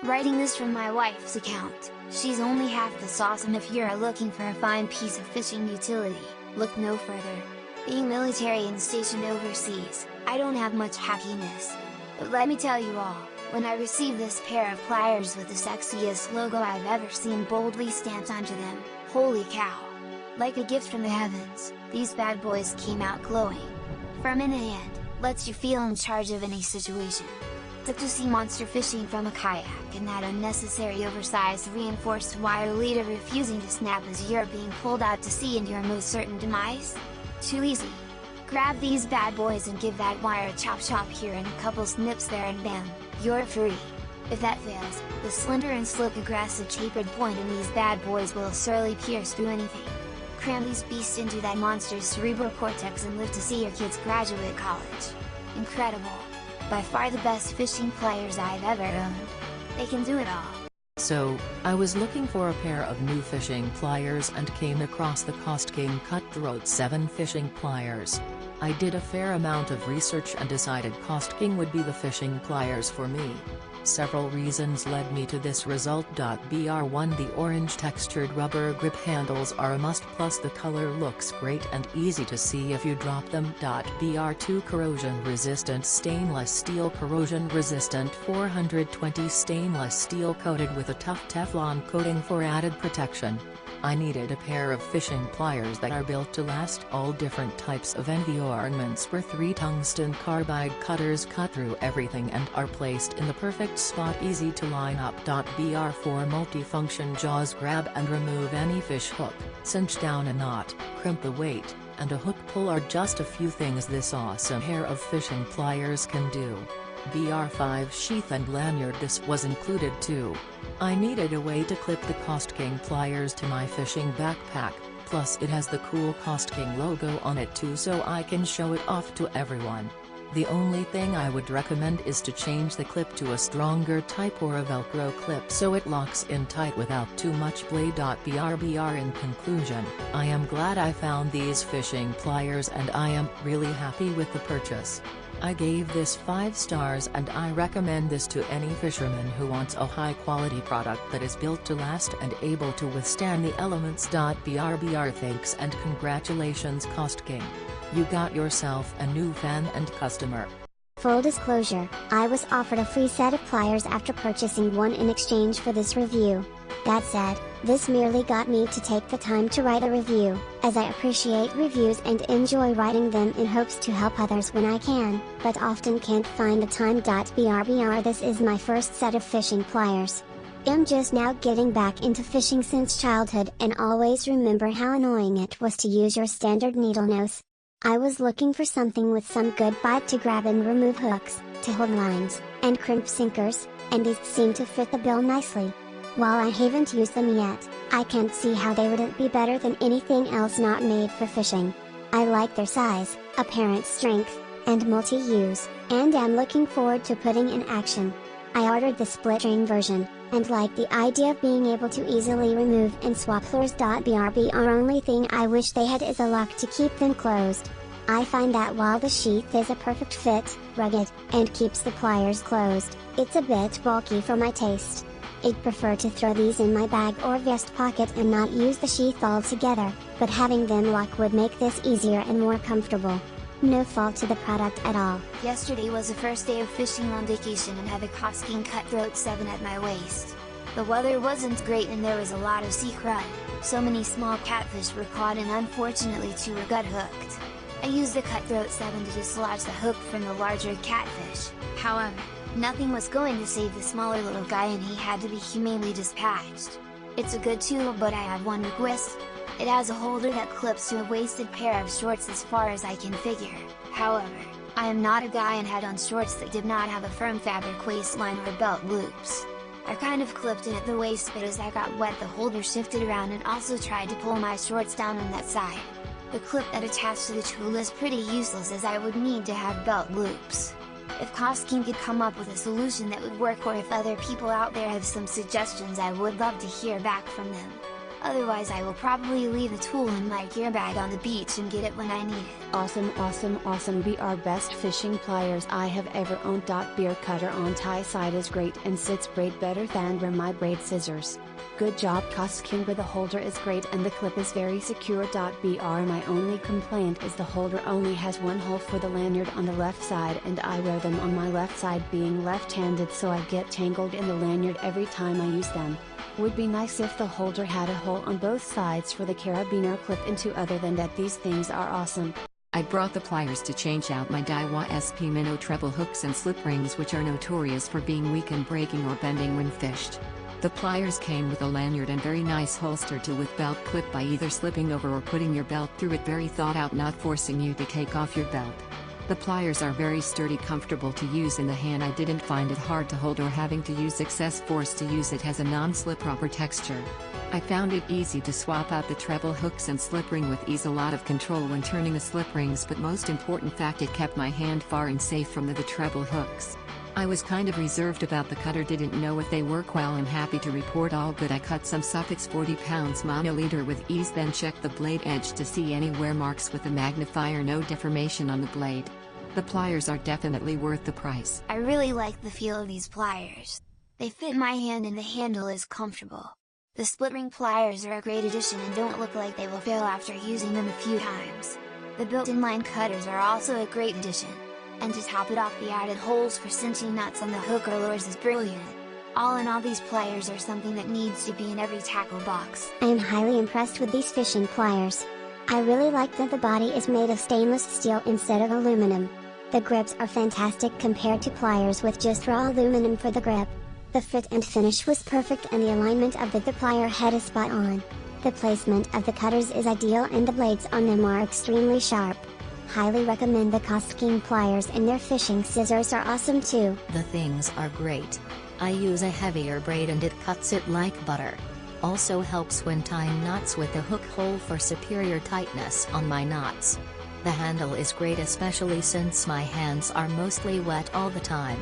Writing this from my wife's account, she's only half this awesome. If you're looking for a fine piece of fishing utility, look no further. Being military and stationed overseas, I don't have much hackiness. But let me tell you all, when I received this pair of pliers with the sexiest logo I've ever seen boldly stamped onto them, holy cow! Like a gift from the heavens, these bad boys came out glowing. Firm in hand, lets you feel in charge of any situation. Took to see monster fishing from a kayak and that unnecessary oversized reinforced wire leader refusing to snap as you're being pulled out to sea into your most certain demise? Too easy. Grab these bad boys and give that wire a chop here and a couple snips there and bam, you're free. If that fails, the slender and slick aggressive tapered point in these bad boys will surely pierce through anything. Cram these beasts into that monster's cerebral cortex and live to see your kids graduate college. Incredible! By far the best fishing pliers I've ever owned. They can do it all. So, I was looking for a pair of new fishing pliers and came across the KastKing Cutthroat 7 fishing pliers. I did a fair amount of research and decided KastKing would be the fishing pliers for me. Several reasons led me to this result. Br1 The orange textured rubber grip handles are a must, plus the color looks great and easy to see if you drop them. Br2 Corrosion resistant stainless steel, corrosion resistant 420 stainless steel coated with a tough Teflon coating for added protection. I needed a pair of fishing pliers that are built to last. All different types of environments where 3 tungsten carbide cutters cut through everything and are placed in the perfect spot, easy to line up. Br4 multifunction jaws grab and remove any fish hook, cinch down a knot, crimp the weight, and a hook pull are just a few things this awesome pair of fishing pliers can do. Br5 sheath and lanyard, this was included too. I needed a way to clip the KastKing pliers to my fishing backpack, plus it has the cool KastKing logo on it too, so I can show it off to everyone. The only thing I would recommend is to change the clip to a stronger type or a Velcro clip so it locks in tight without too much play. Br in conclusion, I am glad I found these fishing pliers and I am really happy with the purchase. I gave this 5 stars and I recommend this to any fisherman who wants a high-quality product that is built to last and able to withstand the elements. Br thanks and congratulations KastKing. You got yourself a new fan and customer. Full disclosure, I was offered a free set of pliers after purchasing one in exchange for this review. That said, this merely got me to take the time to write a review, as I appreciate reviews and enjoy writing them in hopes to help others when I can, but often can't find the time. Br this is my first set of fishing pliers. I'm just now getting back into fishing since childhood and always remember how annoying it was to use your standard needle nose. I was looking for something with some good bite to grab and remove hooks, to hold lines, and crimp sinkers, and these seem to fit the bill nicely. While I haven't used them yet, I can't see how they wouldn't be better than anything else not made for fishing. I like their size, apparent strength, and multi-use, and am looking forward to putting in action. I ordered the split-ring version, and like the idea of being able to easily remove and swap lures. Br only thing I wish they had is a lock to keep them closed. I find that while the sheath is a perfect fit, rugged, and keeps the pliers closed, it's a bit bulky for my taste. I'd prefer to throw these in my bag or vest pocket and not use the sheath altogether, but having them lock would make this easier and more comfortable. No fault to the product at all. Yesterday was the first day of fishing on vacation and had the KastKing Cutthroat 7 at my waist. The weather wasn't great and there was a lot of sea crud, so many small catfish were caught and unfortunately 2 were gut hooked. I used the Cutthroat 7 to dislodge the hook from the larger catfish, however, nothing was going to save the smaller little guy and he had to be humanely dispatched. It's a good tool, but I have one request. It has a holder that clips to a waisted pair of shorts as far as I can figure. However, I am not a guy and had on shorts that did not have a firm fabric waistline or belt loops. I kind of clipped it at the waist, but as I got wet the holder shifted around and also tried to pull my shorts down on that side. The clip that attached to the tool is pretty useless as I would need to have belt loops. If KastKing could come up with a solution that would work, or if other people out there have some suggestions, I would love to hear back from them. Otherwise I will probably leave the tool in my gear bag on the beach and get it when I need it. Awesome, awesome, awesome. Be our best fishing pliers I have ever owned. Beer cutter on tie side is great and sits braid better than my braid scissors. Good job KastKing. The holder is great and the clip is very secure. Br my only complaint is the holder only has one hole for the lanyard on the left side, and I wear them on my left side being left-handed, so I get tangled in the lanyard every time I use them. Would be nice if the holder had a hole on both sides for the carabiner clip into. Other than that, these things are awesome. I brought the pliers to change out my Daiwa SP minnow treble hooks and slip rings, which are notorious for being weak and breaking or bending when fished. The pliers came with a lanyard and very nice holster to with belt clip by either slipping over or putting your belt through it. Very thought out, not forcing you to take off your belt. The pliers are very sturdy, comfortable to use in the hand. I didn't find it hard to hold or having to use excess force to use. It has a non-slip rubber texture. I found it easy to swap out the treble hooks and slip ring with ease. A lot of control when turning the slip rings, but most important fact, it kept my hand far and safe from the treble hooks. I was kind of reserved about the cutter, didn't know if they work well. I'm happy to report all good. I cut some Suffix 40 pounds monoliter with ease, then checked the blade edge to see any wear marks with a magnifier. No deformation on the blade. The pliers are definitely worth the price. I really like the feel of these pliers. They fit my hand and the handle is comfortable. The split ring pliers are a great addition and don't look like they will fail after using them a few times. The built-in line cutters are also a great addition. And to top it off, the added holes for cinching nuts on the hook or lures is brilliant. All in all, these pliers are something that needs to be in every tackle box. I am highly impressed with these fishing pliers. I really like that the body is made of stainless steel instead of aluminum. The grips are fantastic compared to pliers with just raw aluminum for the grip. The fit and finish was perfect and the alignment of the plier head is spot on. The placement of the cutters is ideal and the blades on them are extremely sharp. Highly recommend the KastKing pliers, and their fishing scissors are awesome too. The things are great. I use a heavier braid and it cuts it like butter. Also helps when tying knots with the hook hole for superior tightness on my knots. The handle is great, especially since my hands are mostly wet all the time.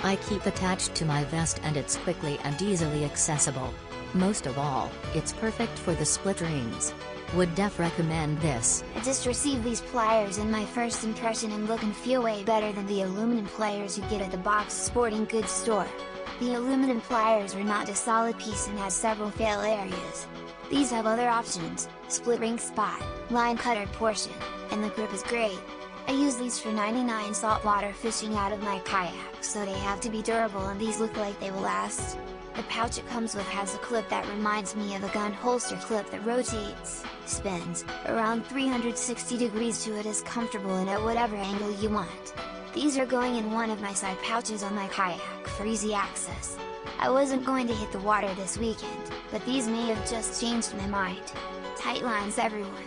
I keep attached to my vest and it's quickly and easily accessible. Most of all, it's perfect for the split rings. Would def recommend this. I just received these pliers and my first impression and look and feel way better than the aluminum pliers you get at the box sporting goods store. The aluminum pliers are not a solid piece and has several fail areas. These have other options: split ring spot, line cutter portion, and the grip is great. I use these for 99 saltwater fishing out of my kayak, so they have to be durable and these look like they will last. The pouch it comes with has a clip that reminds me of a gun holster clip that rotates, spins, around 360 degrees to it is comfortable and at whatever angle you want. These are going in one of my side pouches on my kayak for easy access. I wasn't going to hit the water this weekend, but these may have just changed my mind. Tight lines everyone.